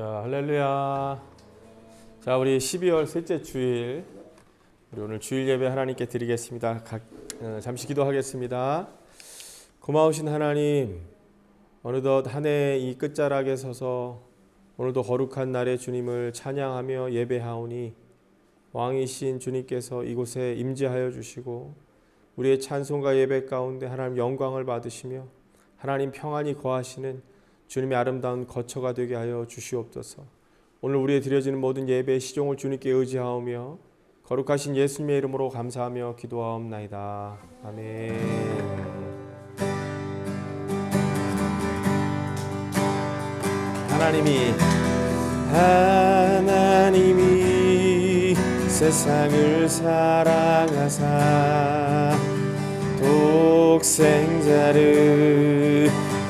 자, 할렐루야. 자, 우리 12월 셋째 주일, 우리 오늘 주일 예배 하나님께 드리겠습니다. 잠시 기도하겠습니다. 고마우신 하나님, 어느덧 한 해 이 끝자락에 서서 오늘도 거룩한 날에 주님을 찬양하며 예배하오니 왕이신 주님께서 이곳에 임재하여 주시고 우리의 찬송과 예배 가운데 하나님 영광을 받으시며 하나님 평안히 거하시는 주님의 아름다운 거처가 되게 하여 주시옵소서. 오늘 우리의 드려지는 모든 예배의 시종을 주님께 의지하오며 거룩하신 예수님의 이름으로 감사하며 기도하옵나이다. 아멘. 하나님이 세상을 사랑하사 독생자를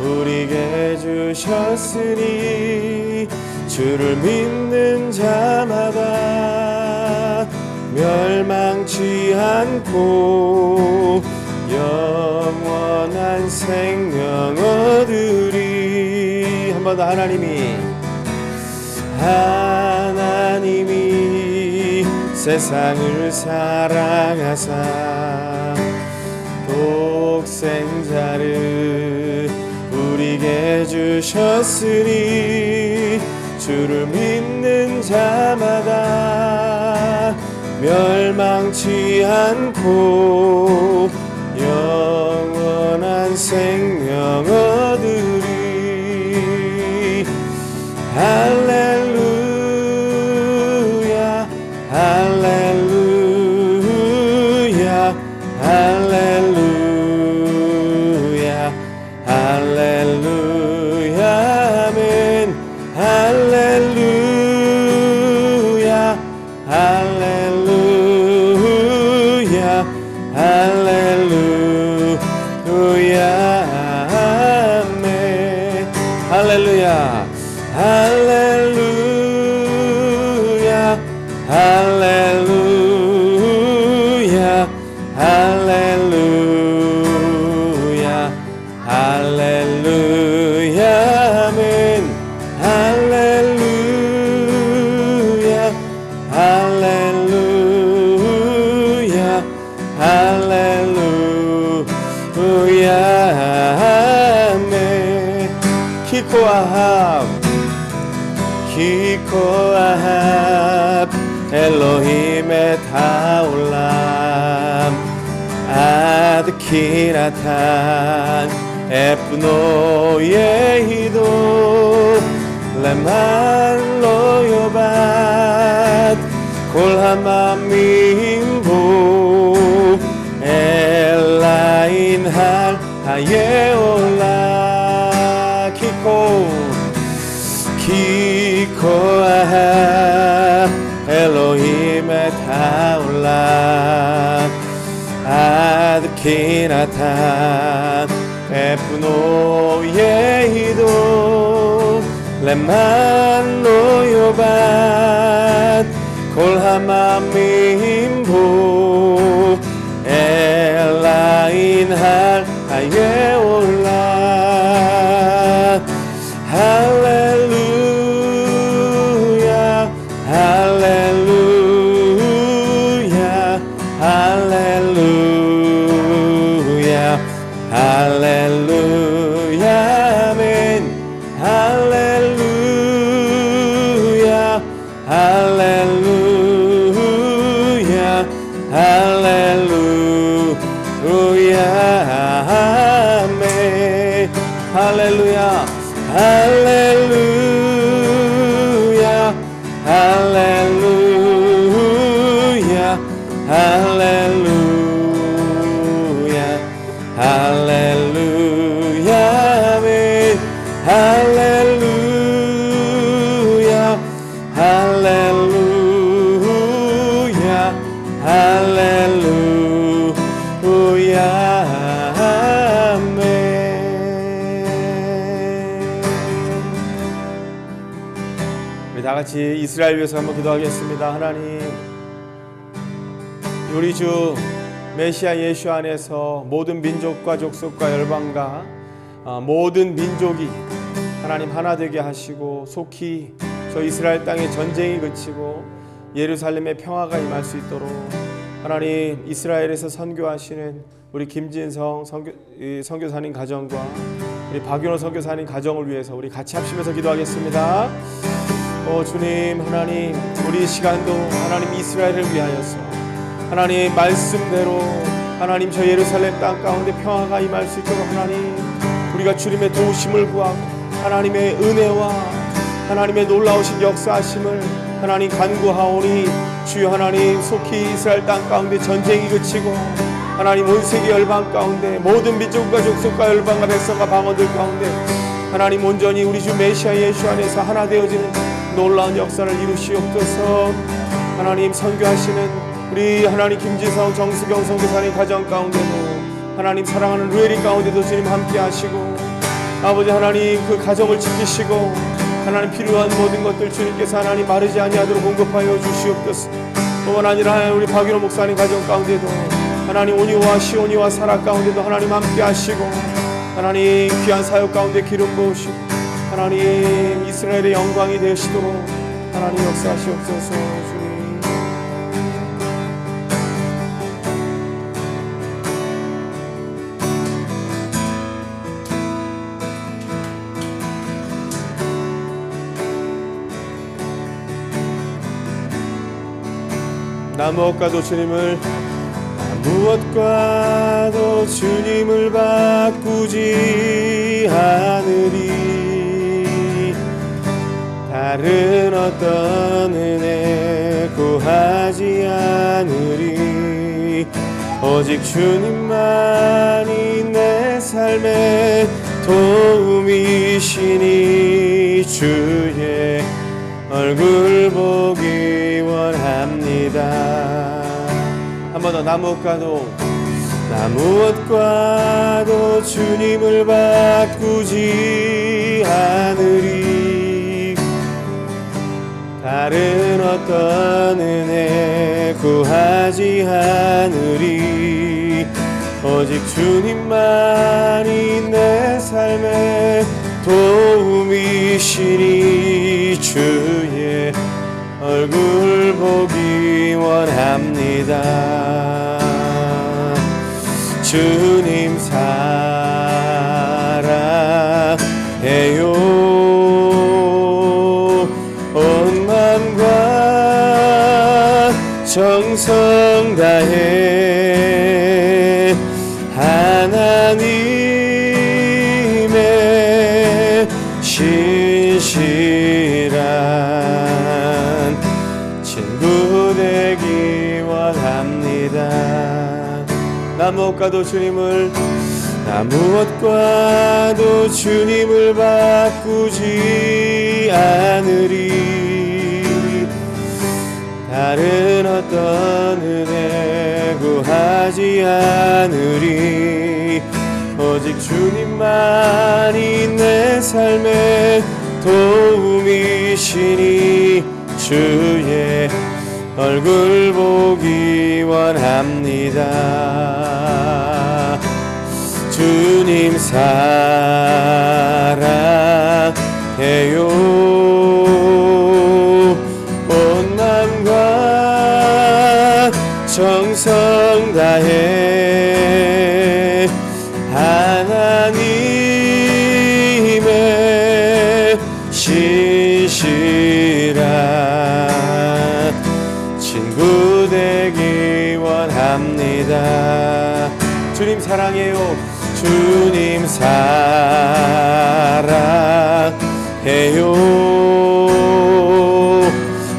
우리에게 주셨으니 주를 믿는 자마다 멸망치 않고 영원한 생명 얻으리. 한 번 더. 하나님이 세상을 사랑하사 독생자를 우리에게 주셨으니 주를 믿는 자마다 멸망치 않고 영원한 생명 얻으리. 할렐루야 할렐루야 할렐루야 할렐루야 아멘. 할렐루야 할렐루야 할렐루야 아멘. 할렐루야 할렐루야 할렐루야 할렐루야 할렐루야 아멘. 할렐루야 할렐루야 할렐루야 아멘. 키코아합 엘로힘의 타올람 아드키라탄 에프노의 히도 레만 로요밭 콜하마민보 엘라인할 하예올라. 키코아하 엘로힘의 타올라 아드키나탄 에프노의 히도 레만 노요밭 콜하마민보 엘라인할 하예올라. 할렐루야 할렐루야 할렐루야 할렐루야 아멘. 할렐루야 할렐루야 할렐루야 아멘. 할렐루야 할렐루야 할렐루야 할렐루야 할렐루야 아멘. 할렐루야 할렐루야 할렐루야 아멘. 우리 다 같이 이스라엘 위해서 한번 기도하겠습니다. 하나님, 우리 주 메시아 예수 안에서 모든 민족과 족속과 열방과 모든 민족이 하나님 하나 되게 하시고 속히 저 이스라엘 땅에 전쟁이 그치고 예루살렘에 평화가 임할 수 있도록 하나님, 이스라엘에서 선교하시는 우리 김진성 선교사님 가정과 우리 박윤호 선교사님 가정을 위해서 우리 같이 합심해서 기도하겠습니다. 주님, 하나님, 우리 시간도 하나님 이스라엘을 위하여서 하나님 말씀대로 하나님 저 예루살렘 땅 가운데 평화가 임할 수 있도록 하나님, 우리가 주님의 도우심을 구하고 하나님의 은혜와 하나님의 놀라우신 역사하심을 하나님 간구하오니, 주여 하나님, 속히 이스라엘 땅 가운데 전쟁이 그치고 하나님 온 세계 열방 가운데 모든 민족과 족속과 열방과 백성과 방언들 가운데 하나님 온전히 우리 주 메시아 예수 안에서 하나 되어지는 놀라운 역사를 이루시옵소서. 하나님, 선교하시는 우리 하나님 김지성 정수경 선교사님 가정 가운데도 하나님 사랑하는 루엘이 가운데도 주님 함께 하시고, 아버지 하나님 그 가정을 지키시고 하나님 필요한 모든 것들 주님께서 하나님 마르지 아니하도록 공급하여 주시옵소서. 뿐만 아니라 우리 박윤호 목사님 가정 가운데도 하나님 온유와 시온이와 사라 가운데도 하나님 함께 하시고, 하나님 귀한 사역 가운데 기름 부으시고 하나님 이스라엘의 영광이 되시도록 하나님 역사하시옵소서. 주님, 무엇과도 주님을 바꾸지 않으리. 다른 어떤 은혜 구하지 않으리. 오직 주님만이 내 삶의 도움이시니 주의 얼굴 보기 원합니다. 한 번 더. 나 무엇과도 주님을 바꾸지 않으리. 다른 어떤 은혜 구하지 않으리. 오직 주님만이 내 삶의 도움이시니 주의 얼굴 보기 원합니다. 주님 사랑해요. 온 마음과 정성 다해 하나님의 신실한 친구 되기 원합니다. 나 무엇과도 주님을 바꾸지 않으리. 다른 어떤 은혜 구하지 않으리. 오직 주님만이 내 삶의 도움이시니 주의 얼굴 보기 원합니다. 주님 사랑해요. 온 마음과 정성 다해 하나님의 신실한 친구 되기 원합니다. 주님 사랑해요. 주님 사랑해요.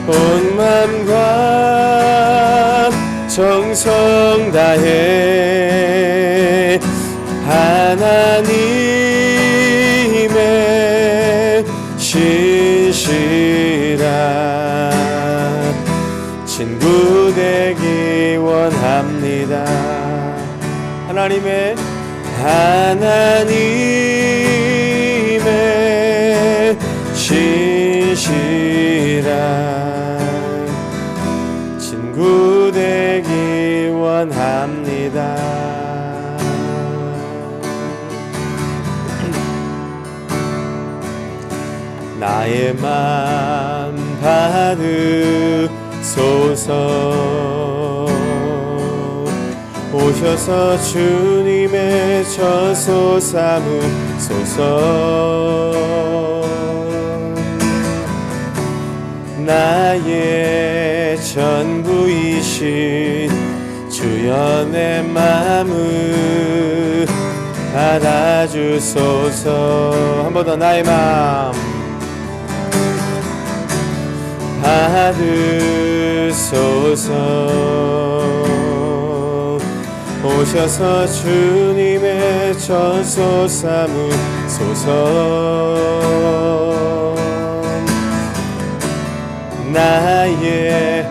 온 마음과 정성 다해 하나님의 신실한 친구 되기 원합니다. 하나님의 신실한 친구 되기 원합니다. 나의 맘 받으소서. 오셔서 주님의 처소 삼으소서. 나의 전부이신 주여 내 맘을 받아주소서. 한 번 더 나의 맘 받으소서. 오셔서 주님의 처소 삼으소서. 나의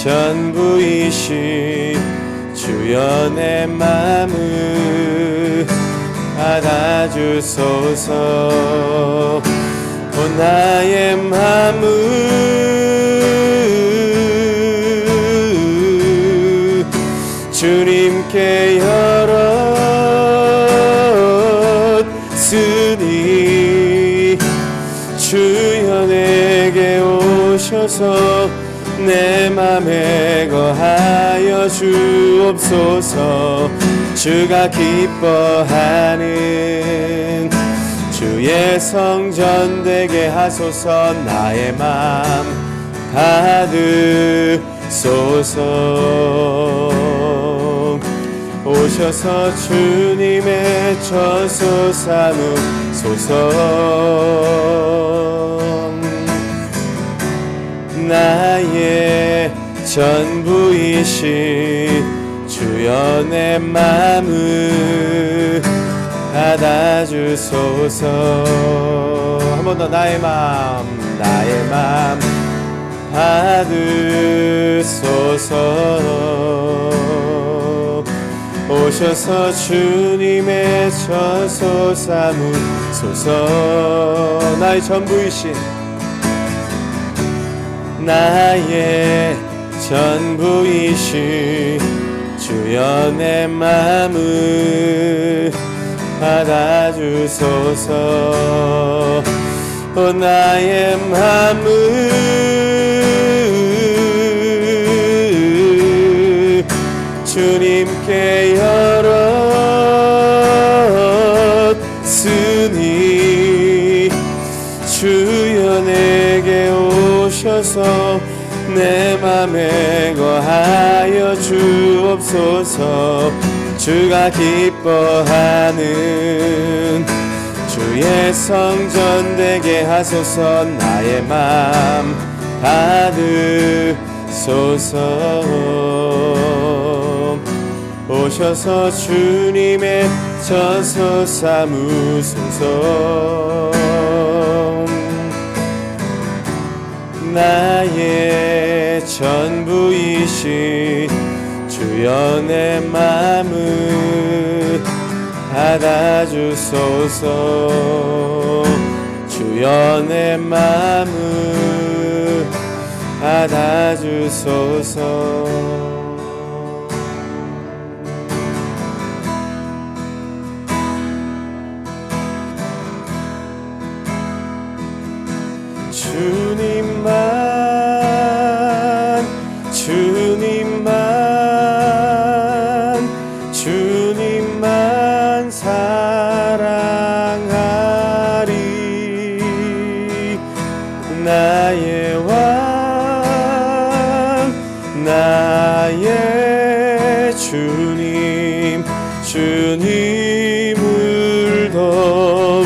전부이신 주여 내 맘을 받아주소서. 나의 맘을 주님께 열었으니 주여 내게 오셔서 내 맘에 거하여 주옵소서. 주가 기뻐하는 주의 성전 되게 하소서. 나의 맘 받으소서. 오셔서 주님의 처소 삼으소서. 나의 전부이신 주여 내 맘을 받아주소서. 한 번 더 나의 맘 받으소서. 오셔서 주님의 처소 삼으소서. 나의 전부이신 나의 전부이신 주여 내 맘을 받아주소서. 나의 맘을 주님께 열었으니 주여 내게 오셔서 내 맘에 거하여 주옵소서. 주가 기뻐하는 주의 성전 되게 하소서. 나의 맘 받으소서. 오셔서 주님의 처소 삼으소서. 나의 전부이신 주여 내 맘을 받아주소서. 주여 내 맘을 받아주소서. 주님만 사랑하리. 나의 왕 나의 주님을 더욱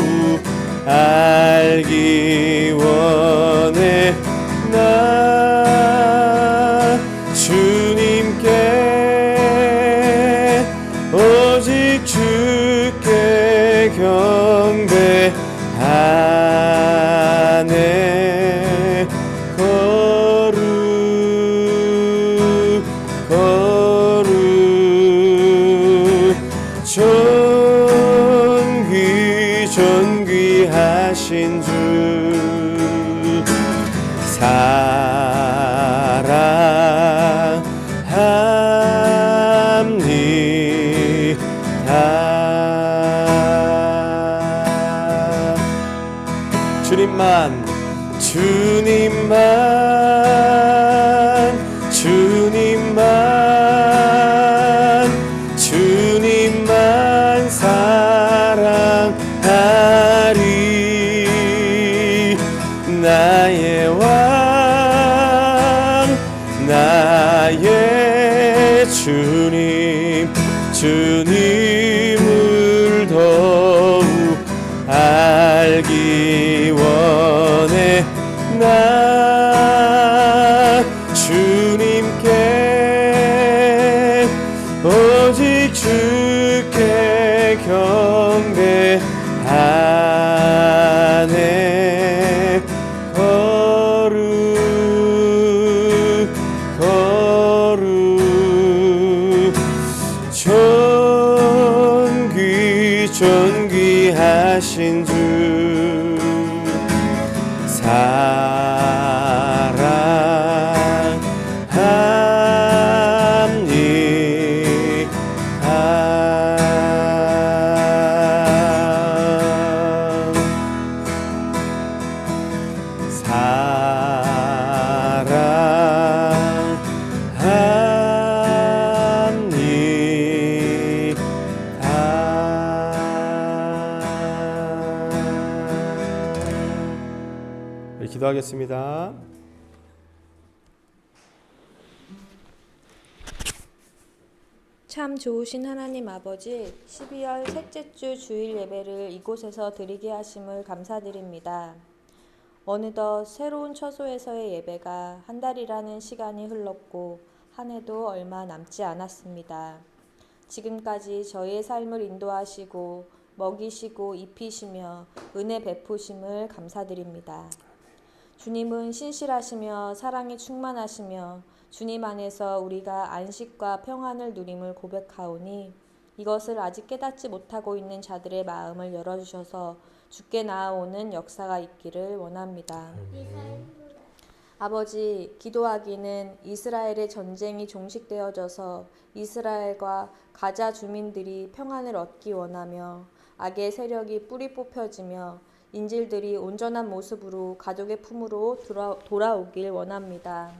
알기 원해. 나 주님께 오직 주께 경배하네. 거룩 존귀하신 주 사랑합니다. 주님만 주님을 더욱 알기 원해. 나 주님께 오직 주께 경배하네. 거룩 존귀하신 주 기도하겠습니다. 참 좋으신 하나님 아버지, 12월 셋째 주 주일 예배를 이곳에서 드리게 하심을 감사드립니다. 어느덧 새로운 처소에서의 예배가 한 달이라는 시간이 흘렀고 한 해도 얼마 남지 않았습니다. 지금까지 저희의 삶을 인도하시고 먹이시고 입히시며 은혜 베푸심을 감사드립니다. 주님은 신실하시며 사랑이 충만하시며 주님 안에서 우리가 안식과 평안을 누림을 고백하오니 이것을 아직 깨닫지 못하고 있는 자들의 마음을 열어주셔서 주께 나아오는 역사가 있기를 원합니다. 아버지, 기도하기는 이스라엘의 전쟁이 종식되어져서 이스라엘과 가자 주민들이 평안을 얻기 원하며 악의 세력이 뿌리 뽑혀지며 인질들이 온전한 모습으로 가족의 품으로 돌아오길 원합니다.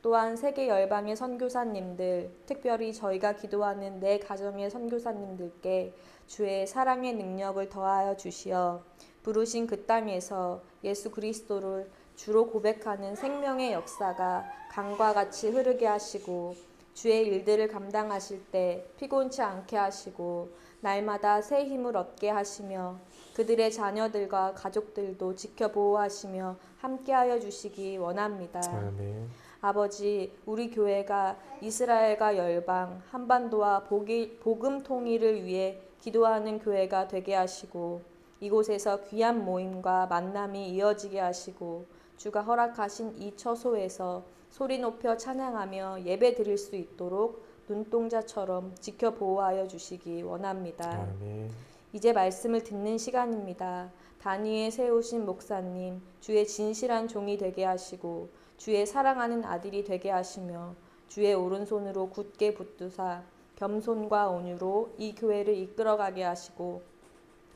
또한 세계 열방의 선교사님들, 특별히 저희가 기도하는 내 가정의 선교사님들께 주의 사랑의 능력을 더하여 주시어 부르신 그 땅에서 예수 그리스도를 주로 고백하는 생명의 역사가 강과 같이 흐르게 하시고 주의 일들을 감당하실 때 피곤치 않게 하시고 날마다 새 힘을 얻게 하시며 그들의 자녀들과 가족들도 지켜보호하시며 함께하여 주시기 원합니다. 아멘. 아버지, 우리 교회가 이스라엘과 열방, 한반도와 복음 통일을 위해 기도하는 교회가 되게 하시고 이곳에서 귀한 모임과 만남이 이어지게 하시고 주가 허락하신 이 처소에서 소리 높여 찬양하며 예배 드릴 수 있도록 눈동자처럼 지켜보호하여 주시기 원합니다. 아멘. 이제 말씀을 듣는 시간입니다. 단위에 세우신 목사님, 주의 진실한 종이 되게 하시고 주의 사랑하는 아들이 되게 하시며 주의 오른손으로 굳게 붙드사 겸손과 온유로 이 교회를 이끌어가게 하시고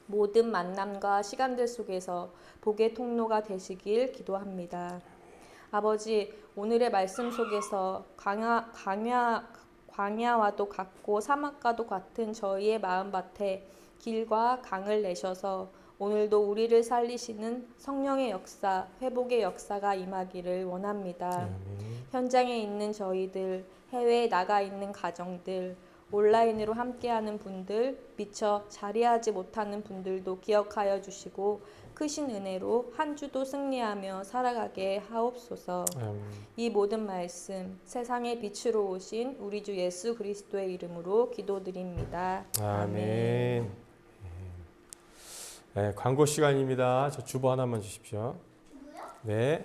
모든 만남과 시간들 속에서 복의 통로가 되시길 기도합니다. 아버지, 오늘의 말씀 속에서 광야와도 같고 사막과도 같은 저희의 마음밭에 길과 강을 내셔서 오늘도 우리를 살리시는 성령의 역사, 회복의 역사가 임하기를 원합니다. 현장에 있는 저희들, 해외에 나가 있는 가정들, 온라인으로 함께하는 분들, 미처 자리하지 못하는 분들도 기억하여 주시고 크신 은혜로 한 주도 승리하며 살아가게 하옵소서. 이 모든 말씀 세상의 빛으로 오신 우리 주 예수 그리스도의 이름으로 기도드립니다. 아멘. 네, 광고 시간입니다. 저 주보 하나만 주십시오. 네.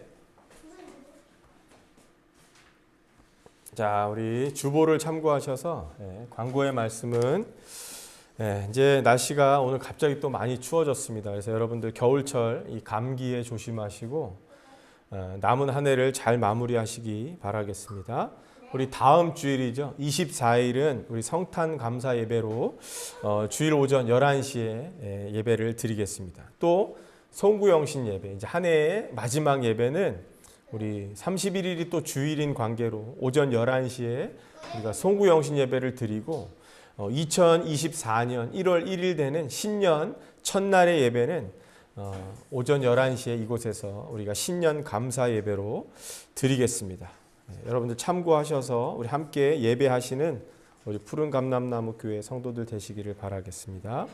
자, 우리 주보를 참고하셔서 광고의 말씀은 이제 날씨가 오늘 갑자기 또 많이 추워졌습니다. 그래서 여러분들 겨울철 이 감기에 조심하시고 남은 한 해를 잘 마무리하시기 바라겠습니다. 우리 다음 주일이죠. 24일은 우리 성탄 감사 예배로 주일 오전 11시에 예배를 드리겠습니다. 또 송구영신 예배, 이제 한 해의 마지막 예배는 우리 31일이 또 주일인 관계로 오전 11시에 우리가 송구영신 예배를 드리고 2024년 1월 1일 되는 신년 첫날의 예배는 오전 11시에 이곳에서 우리가 신년 감사 예배로 드리겠습니다. 여러분들 참고하셔서 우리 함께 예배하시는 우리 푸른 감람나무 교회 성도들 되시기를 바라겠습니다.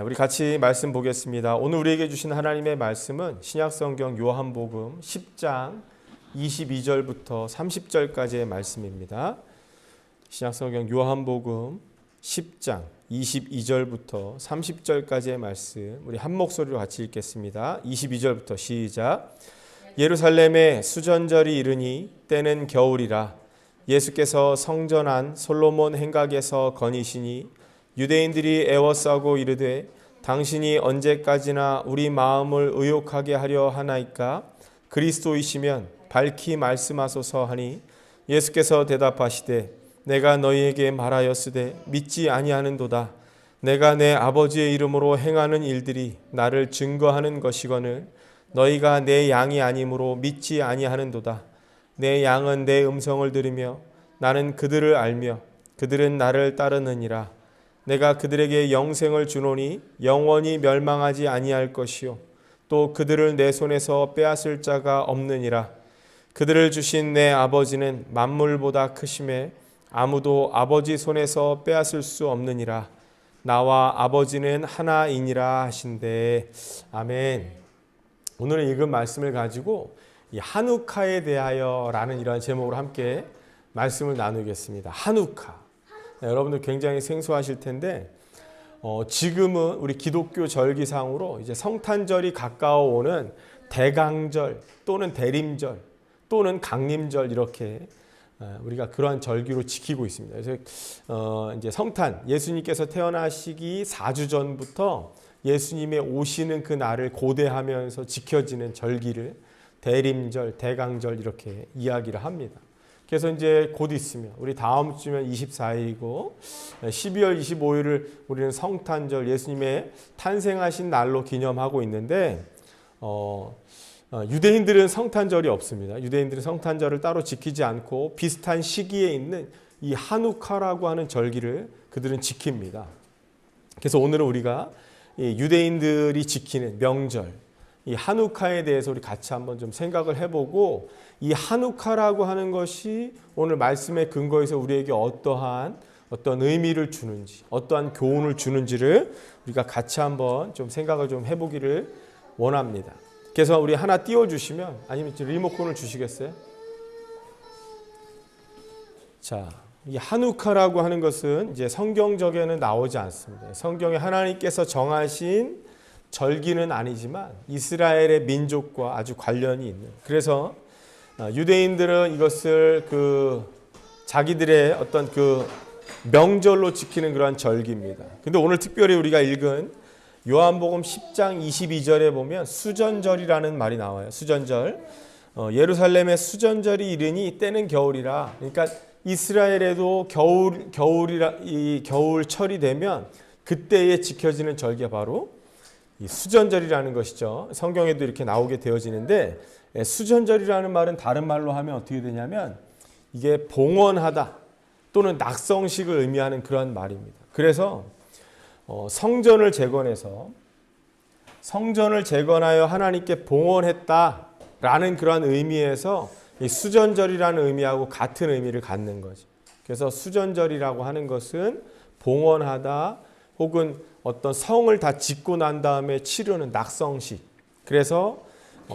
우리 같이 말씀 보겠습니다. 오늘 우리에게 주신 하나님의 말씀은 신약성경 요한복음 10장 22절부터 30절까지의 말씀입니다. 신약성경 요한복음 10장 22절부터 30절까지의 말씀 우리 한 목소리로 같이 읽겠습니다. 22절부터 시작. 예루살렘에 수전절이 이르니 때는 겨울이라. 예수께서 성전 안 솔로몬 행각에서 거니시니 유대인들이 애워싸고 이르되 당신이 언제까지나 우리 마음을 의욕하게 하려 하나이까? 그리스도이시면 밝히 말씀하소서 하니 예수께서 대답하시되 내가 너희에게 말하였으되 믿지 아니하는도다. 내가 내 아버지의 이름으로 행하는 일들이 나를 증거하는 것이거늘 너희가 내 양이 아니므로 믿지 아니하는도다. 내 양은 내 음성을 들으며 나는 그들을 알며 그들은 나를 따르느니라. 내가 그들에게 영생을 주노니 영원히 멸망하지 아니할 것이요 또 그들을 내 손에서 빼앗을 자가 없느니라. 그들을 주신 내 아버지는 만물보다 크심에 아무도 아버지 손에서 빼앗을 수 없느니라. 나와 아버지는 하나이니라 하신대. 아멘. 오늘 읽은 말씀을 가지고 이 한우카에 대하여라는 이런 제목으로 함께 말씀을 나누겠습니다. 한우카. 여러분들 굉장히 생소하실 텐데 지금은 우리 기독교 절기상으로 이제 성탄절이 가까워 오는 대강절 또는 대림절 또는 강림절 이렇게 우리가 그러한 절기로 지키고 있습니다. 그래서 이제 성탄 예수님께서 태어나시기 4주 전부터 예수님의 오시는 그 날을 고대하면서 지켜지는 절기를 대림절, 대강절 이렇게 이야기를 합니다. 그래서 이제 곧 있으면 우리 다음 주면 24일이고 12월 25일을 우리는 성탄절 예수님의 탄생하신 날로 기념하고 있는데 유대인들은 성탄절이 없습니다. 유대인들은 성탄절을 따로 지키지 않고 비슷한 시기에 있는 이 한우카라고 하는 절기를 그들은 지킵니다. 그래서 오늘은 우리가 이 유대인들이 지키는 명절 이 한우카에 대해서 우리 같이 한번 좀 생각을 해보고 이 한우카라고 하는 것이 오늘 말씀의 근거에서 우리에게 어떠한 어떤 의미를 주는지 어떠한 교훈을 주는지를 우리가 같이 한번 좀 생각을 좀 해보기를 원합니다. 그래서 우리 하나 띄워주시면 아니면 리모컨을 주시겠어요? 자, 이 한우카라고 하는 것은 이제 성경적에는 나오지 않습니다. 성경에 하나님께서 정하신 절기는 아니지만 이스라엘의 민족과 아주 관련이 있는. 그래서 유대인들은 이것을 자기들의 어떤 명절로 지키는 그러한 절기입니다. 근데 오늘 특별히 우리가 읽은 요한복음 10장 22절에 보면 수전절이라는 말이 나와요. 수전절. 예루살렘의 수전절이 이르니 때는 겨울이라. 그러니까 이스라엘에도 겨울철이 되면 그때에 지켜지는 절기가 바로 이 수전절이라는 것이죠. 성경에도 이렇게 나오게 되어지는데 수전절이라는 말은 다른 말로 하면 어떻게 되냐면 이게 봉헌하다 또는 낙성식을 의미하는 그런 말입니다. 그래서 성전을 재건하여 하나님께 봉헌했다라는 그런 의미에서 이 수전절이라는 의미하고 같은 의미를 갖는 거죠. 그래서 수전절이라고 하는 것은 봉헌하다 혹은 어떤 성을 다 짓고 난 다음에 치르는 낙성식. 그래서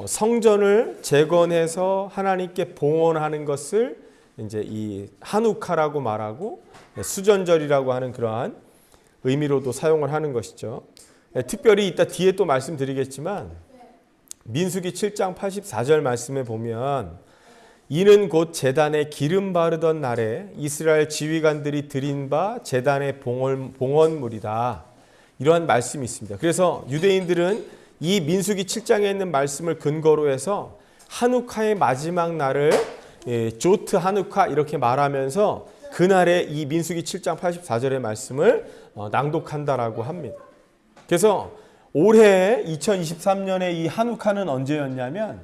성전을 재건해서 하나님께 봉헌하는 것을 이제 이 한우카라고 말하고 수전절이라고 하는 그러한 의미로도 사용을 하는 것이죠. 특별히 이따 뒤에 또 말씀드리겠지만 민수기 7장 84절 말씀에 보면 이는 곧 제단에 기름 바르던 날에 이스라엘 지휘관들이 드린 바 제단의 봉헌물이다. 이러한 말씀이 있습니다. 그래서 유대인들은 이 민수기 7장에 있는 말씀을 근거로 해서 한우카의 마지막 날을 조트 한우카 이렇게 말하면서 그날에 이 민수기 7장 84절의 말씀을 낭독한다라고 합니다. 그래서 올해 2023년에 이 한우카는 언제였냐면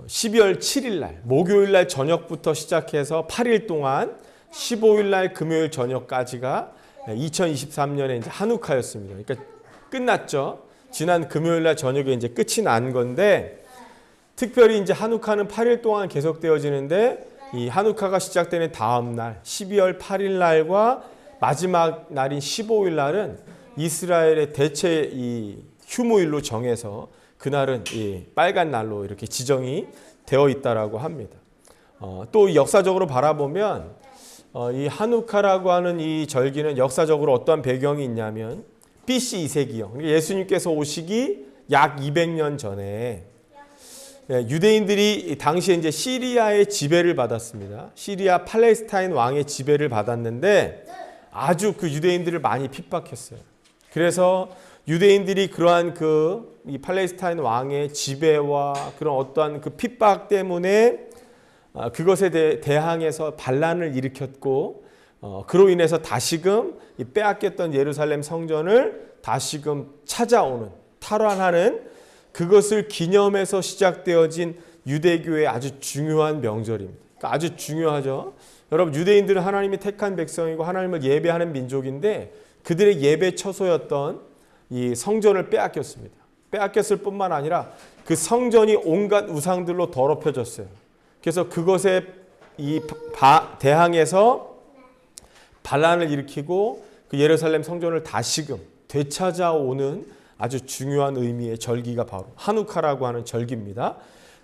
12월 7일 날 목요일 날 저녁부터 시작해서 8일 동안 15일 날 금요일 저녁까지가 2023년에 이제 한우카였습니다. 그러니까 끝났죠. 지난 금요일 날 저녁에 이제 끝이 난 건데 특별히 이제 한우카는 8일 동안 계속되어지는데 이 한우카가 시작되는 다음 날 12월 8일 날과 마지막 날인 15일 날은 이스라엘의 대체 이 휴무일로 정해서 그날은 이 빨간 날로 이렇게 지정이 되어 있다라고 합니다. 또 역사적으로 바라보면 이 한우카라고 하는 이 절기는 역사적으로 어떠한 배경이 있냐면 BC 2세기요. 예수님께서 오시기 약 200년 전에 유대인들이 당시에 이제 시리아의 지배를 받았습니다. 시리아 팔레스타인 왕의 지배를 받았는데 아주 그 유대인들을 많이 핍박했어요. 그래서 유대인들이 그러한 이 팔레스타인 왕의 지배와 그런 어떠한 그 핍박 때문에 그것에 대항해서 반란을 일으켰고 그로 인해서 다시금 이 빼앗겼던 예루살렘 성전을 다시금 찾아오는 탈환하는 그것을 기념해서 시작되어진 유대교의 아주 중요한 명절입니다. 그러니까 아주 중요하죠. 여러분 유대인들은 하나님이 택한 백성이고 하나님을 예배하는 민족인데 그들의 예배 처소였던 이 성전을 빼앗겼습니다. 빼앗겼을 뿐만 아니라 그 성전이 온갖 우상들로 더럽혀졌어요. 그래서 그것에 대항해서 반란을 일으키고 그 예루살렘 성전을 다시금 되찾아오는 아주 중요한 의미의 절기가 바로 한우카라고 하는 절기입니다.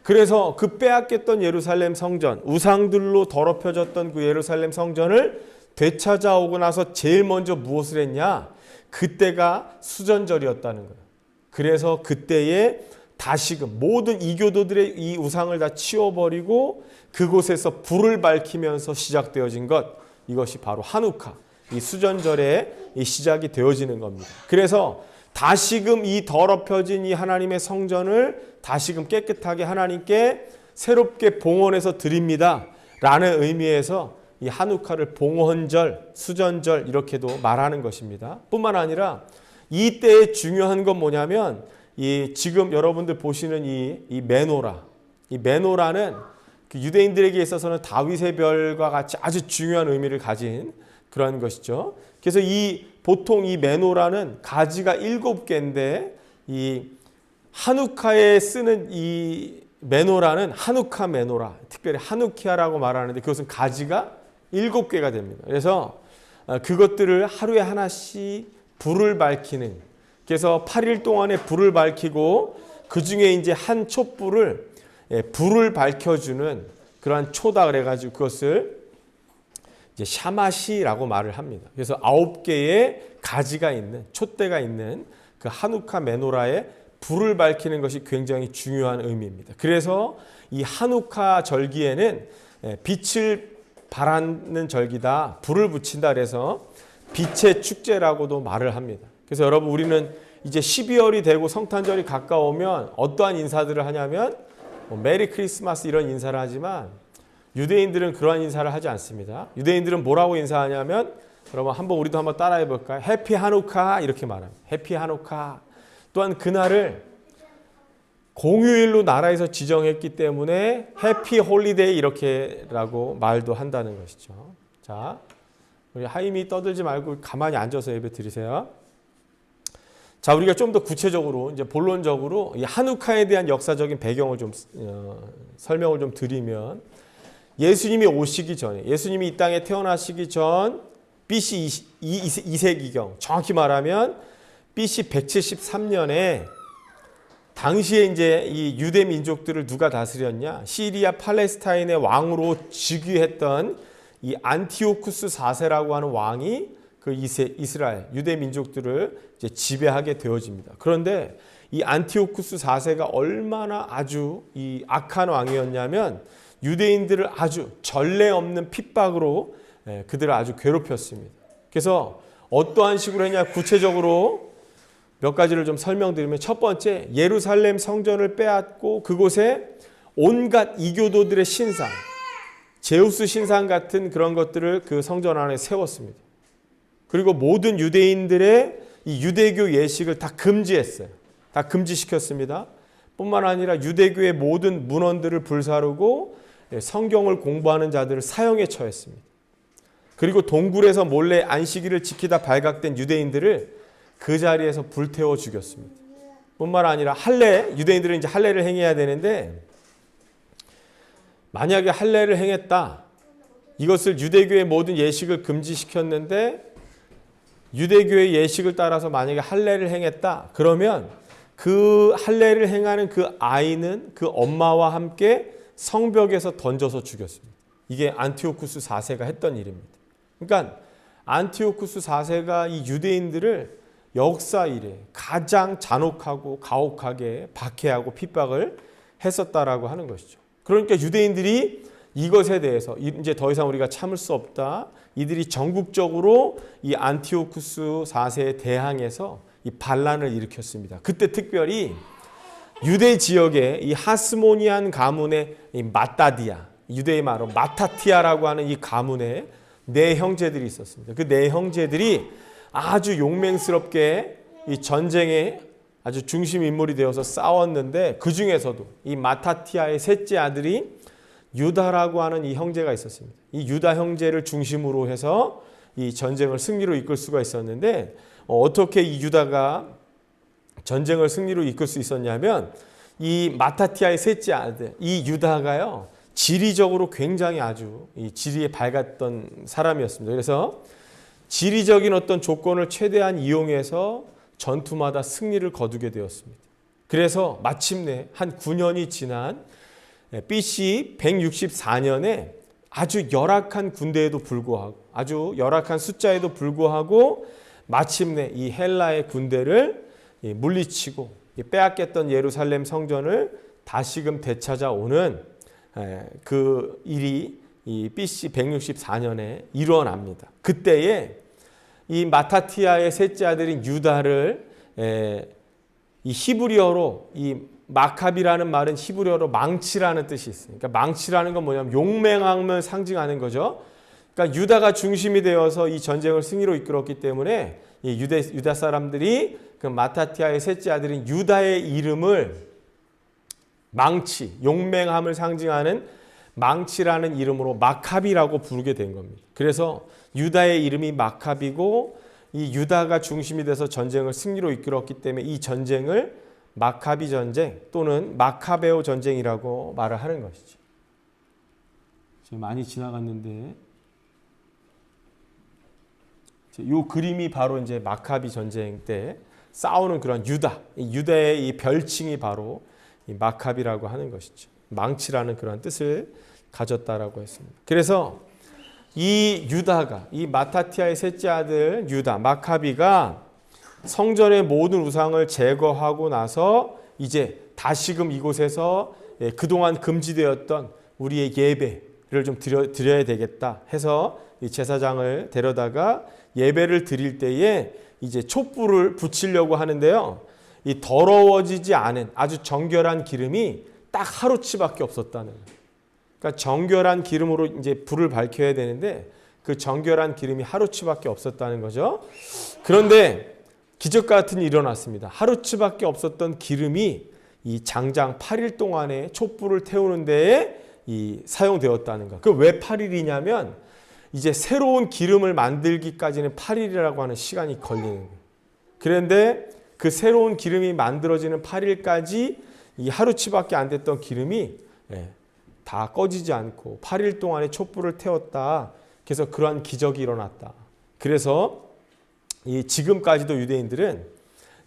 그래서 그 빼앗겼던 예루살렘 성전, 우상들로 더럽혀졌던 그 예루살렘 성전을 되찾아오고 나서 제일 먼저 무엇을 했냐? 그때가 수전절이었다는 거예요. 그래서 그때에 다시금 모든 이교도들의 이 우상을 다 치워버리고 그곳에서 불을 밝히면서 시작되어진 것, 이것이 바로 한우카, 이 수전절의 이 시작이 되어지는 겁니다. 그래서 다시금 이 더럽혀진 이 하나님의 성전을 다시금 깨끗하게 하나님께 새롭게 봉헌해서 드립니다 라는 의미에서 이 한우카를 봉헌절, 수전절 이렇게도 말하는 것입니다. 뿐만 아니라 이때의 중요한 건 뭐냐면 이 지금 여러분들 보시는 이 메노라, 이 메노라는 그 유대인들에게 있어서는 다윗의 별과 같이 아주 중요한 의미를 가진 그런 것이죠. 그래서 보통 이 메노라는 가지가 7개인데 이 한우카에 쓰는 이 메노라는 한우카 메노라, 특별히 한우키아라고 말하는데 그것은 가지가 7개가 됩니다. 그래서 그것들을 하루에 하나씩 불을 밝히는, 그래서 8일 동안에 불을 밝히고 그 중에 이제 한 촛불을 불을 밝혀주는 그러한 초다 그래가지고 그것을 이제 샤마시라고 말을 합니다. 그래서 9개의 가지가 있는 촛대가 있는 그 한우카 메노라에 불을 밝히는 것이 굉장히 중요한 의미입니다. 그래서 이 한우카 절기에는 빛을 발하는 절기다, 불을 붙인다 그래서 빛의 축제라고도 말을 합니다. 그래서 여러분 우리는 이제 12월이 되고 성탄절이 가까우면 어떠한 인사들을 하냐면 메리 크리스마스 이런 인사를 하지만 유대인들은 그러한 인사를 하지 않습니다. 유대인들은 뭐라고 인사하냐면 여러분 우리도 한번 따라해 볼까요? 해피 한우카 이렇게 말합니다. 해피 한우카. 또한 그날을 공휴일로 나라에서 지정했기 때문에 해피 홀리데이 이렇게라고 말도 한다는 것이죠. 자, 우리 하임이 떠들지 말고 가만히 앉아서 예배 드리세요. 자, 우리가 좀 더 구체적으로 이제 본론적으로 이 한우카에 대한 역사적인 배경을 좀 설명을 좀 드리면 예수님이 오시기 전에, 예수님이 이 땅에 태어나시기 전 BC 2세기경, 정확히 말하면 BC 173년에 당시에 이제 이 유대 민족들을 누가 다스렸냐? 시리아 팔레스타인의 왕으로 즉위했던 이 안티오쿠스 4세라고 하는 왕이 그 이스라엘 유대 민족들을 이제 지배하게 되어집니다. 그런데 이 안티오쿠스 4세가 얼마나 아주 이 악한 왕이었냐면 유대인들을 아주 전례 없는 핍박으로 그들을 아주 괴롭혔습니다. 그래서 어떠한 식으로 했냐? 구체적으로 몇 가지를 좀 설명드리면 첫 번째, 예루살렘 성전을 빼앗고 그곳에 온갖 이교도들의 신상, 제우스 신상 같은 그런 것들을 그 성전 안에 세웠습니다. 그리고 모든 유대인들의 이 유대교 예식을 다 금지했어요. 다 금지시켰습니다. 뿐만 아니라 유대교의 모든 문헌들을 불사르고 성경을 공부하는 자들을 사형에 처했습니다. 그리고 동굴에서 몰래 안식일을 지키다 발각된 유대인들을 그 자리에서 불태워 죽였습니다. 뿐만 아니라 유대인들은 이제 할례를 행해야 되는데 만약에 할례를 행했다. 이것을 유대교의 모든 예식을 금지시켰는데 유대교의 예식을 따라서 만약에 할례를 행했다. 그러면 그 할례를 행하는 그 아이는 그 엄마와 함께 성벽에서 던져서 죽였습니다. 이게 안티오쿠스 4세가 했던 일입니다. 그러니까 안티오쿠스 4세가 이 유대인들을 역사 이래 가장 잔혹하고 가혹하게 박해하고 핍박을 했었다라고 하는 것이죠. 그러니까 유대인들이 이것에 대해서 이제 더 이상 우리가 참을 수 없다. 이들이 전국적으로 이 안티오쿠스 4세에 대항해서 이 반란을 일으켰습니다. 그때 특별히 유대 지역의 이 하스모니안 가문의 이 마따디아, 유대의 말로 마타티아라고 하는 이 가문에 네 형제들이 있었습니다. 그 네 형제들이 아주 용맹스럽게 이 전쟁에 아주 중심 인물이 되어서 싸웠는데 그 중에서도 이 마타티아의 셋째 아들이 유다라고 하는 이 형제가 있었습니다. 이 유다 형제를 중심으로 해서 이 전쟁을 승리로 이끌 수가 있었는데 어떻게 이 유다가 전쟁을 승리로 이끌 수 있었냐면 이 마타티아의 셋째 아들 이 유다가요 지리적으로 굉장히 아주 이 지리에 밝았던 사람이었습니다. 그래서 지리적인 어떤 조건을 최대한 이용해서 전투마다 승리를 거두게 되었습니다. 그래서 마침내 한 9년이 지난 BC 164년에 아주 열악한 군대에도 불구하고 아주 열악한 숫자에도 불구하고 마침내 이 헬라의 군대를 물리치고 빼앗겼던 예루살렘 성전을 다시금 되찾아오는 그 일이 이 BC 164년에 일어납니다. 그때에 이 마타티아의 셋째 아들인 유다를 이 히브리어로 이 마카비라는 말은 히브리어로 망치라는 뜻이 있어요. 그러니까 망치라는 건 뭐냐면 용맹함을 상징하는 거죠. 그러니까 유다가 중심이 되어서 이 전쟁을 승리로 이끌었기 때문에 이 유다 사람들이 그 마타티아의 셋째 아들인 유다의 이름을 망치, 용맹함을 상징하는 망치라는 이름으로 마카비라고 부르게 된 겁니다. 그래서 유다의 이름이 마카비고 이 유다가 중심이 돼서 전쟁을 승리로 이끌었기 때문에 이 전쟁을 마카비 전쟁 또는 마카베오 전쟁이라고 말을 하는 것이죠. 지금 많이 지나갔는데 이 그림이 바로 이제 마카비 전쟁 때 싸우는 그런 유다의 이 별칭이 바로 이 마카비라고 하는 것이죠. 망치라는 그런 뜻을 가졌다라고 했습니다. 그래서 이 유다가 이 마타티아의 셋째 아들 유다 마카비가 성전의 모든 우상을 제거하고 나서 이제 다시금 이곳에서 그동안 금지되었던 우리의 예배를 좀 드려야 되겠다 해서 이 제사장을 데려다가 예배를 드릴 때에 이제 촛불을 붙이려고 하는데요. 이 더러워지지 않은 아주 정결한 기름이 딱 하루치밖에 없었다는 거예요. 그러니까 정결한 기름으로 이제 불을 밝혀야 되는데 그 정결한 기름이 하루치밖에 없었다는 거죠. 그런데 기적 같은 일이 일어났습니다. 하루치밖에 없었던 기름이 이 장장 8일 동안에 촛불을 태우는 데에 사용되었다는 거. 그 왜 8일이냐면 이제 새로운 기름을 만들기까지는 8일이라고 하는 시간이 걸리는 거예요. 그런데 그 새로운 기름이 만들어지는 8일까지 이 하루치밖에 안 됐던 기름이 다 꺼지지 않고 8일 동안에 촛불을 태웠다. 그래서 그러한 기적이 일어났다. 그래서 이 지금까지도 유대인들은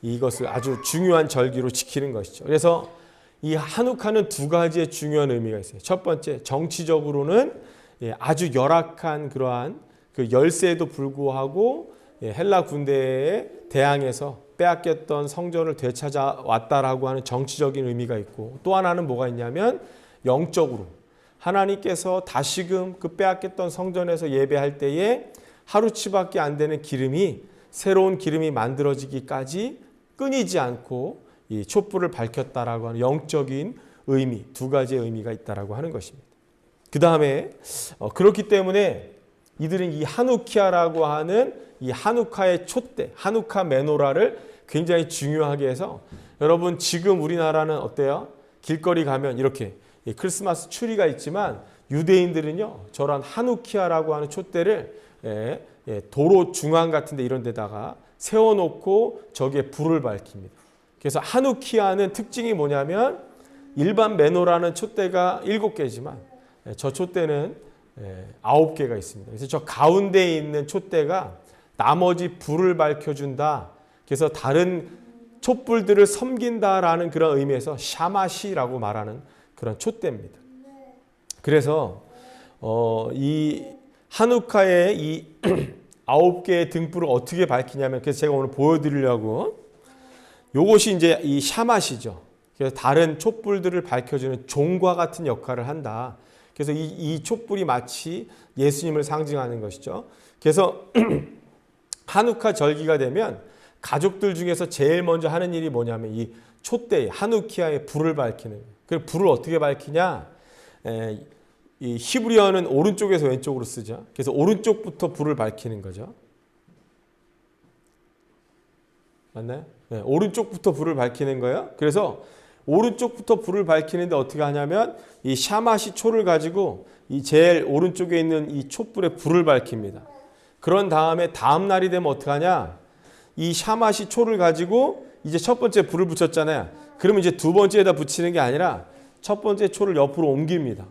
이것을 아주 중요한 절기로 지키는 것이죠. 그래서 이 한우카는 두 가지의 중요한 의미가 있어요. 첫 번째, 정치적으로는 아주 열악한 그러한 그 열세에도 불구하고 헬라 군대에 대항해서 빼앗겼던 성전을 되찾아왔다라고 하는 정치적인 의미가 있고 또 하나는 뭐가 있냐면 영적으로 하나님께서 다시금 그 빼앗겼던 성전에서 예배할 때에 하루치밖에 안 되는 기름이 새로운 기름이 만들어지기까지 끊이지 않고 이 촛불을 밝혔다라고 하는 영적인 의미, 두 가지의 의미가 있다라고 하는 것입니다. 그 다음에 그렇기 때문에 이들은 이 하누키아라고 하는 이 하누카의 촛대, 하누카 메노라를 굉장히 중요하게 해서 여러분 지금 우리나라는 어때요? 길거리 가면 이렇게 크리스마스 추리가 있지만 유대인들은요 저런 하누키아라고 하는 촛대를 도로 중앙 같은 데 이런 데다가 세워놓고 저기에 불을 밝힙니다. 그래서 하누키아는 특징이 뭐냐면 일반 메노라는 촛대가 7개지만 저 촛대는 9개가 있습니다. 그래서 저 가운데에 있는 촛대가 나머지 불을 밝혀준다. 그래서 다른 촛불들을 섬긴다라는 그런 의미에서 샤마시라고 말하는 그런 촛대입니다. 그래서 이 하누카의 이 9개의 등불을 어떻게 밝히냐면, 그래서 제가 오늘 보여드리려고, 요것이 이제 이 샤마시죠. 그래서 다른 촛불들을 밝혀주는 종과 같은 역할을 한다. 그래서 이 촛불이 마치 예수님을 상징하는 것이죠. 그래서 하누카 절기가 되면 가족들 중에서 제일 먼저 하는 일이 뭐냐면 이 촛대, 하누키아의 불을 밝히는 거예요. 그 불을 어떻게 밝히냐? 이 히브리어는 오른쪽에서 왼쪽으로 쓰죠. 그래서 오른쪽부터 불을 밝히는 거죠. 맞나요? 네, 오른쪽부터 불을 밝히는 거예요. 그래서 오른쪽부터 불을 밝히는데 어떻게 하냐면 이 샤마시 초를 가지고 이 제일 오른쪽에 있는 이 촛불에 불을 밝힙니다. 그런 다음에 다음 날이 되면 어떻게 하냐? 이 샤마시 초를 가지고 이제 첫 번째 불을 붙였잖아요. 그러면 이제 두 번째에다 붙이는 게 아니라 첫 번째 초를 옆으로 옮깁니다.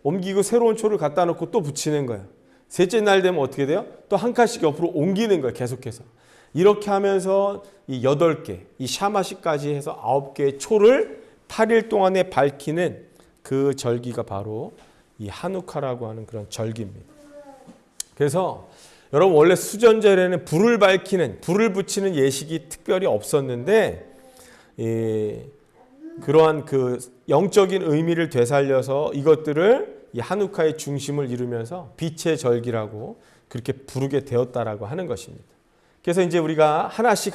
옮기고 새로운 초를 갖다 놓고 또 붙이는 거예요. 셋째 날 되면 어떻게 돼요? 또 한 칸씩 옆으로 옮기는 거예요. 계속해서. 이렇게 하면서 이 8개, 이 샤마시까지 해서 9개의 초를 8일 동안에 밝히는 그 절기가 바로 이 하누카라고 하는 그런 절기입니다. 그래서 여러분 원래 수전절에는 불을 밝히는, 불을 붙이는 예식이 특별히 없었는데 그러한 그 영적인 의미를 되살려서 이것들을 이 하누카의 중심을 이루면서 빛의 절기라고 그렇게 부르게 되었다라고 하는 것입니다. 그래서 이제 우리가 하나씩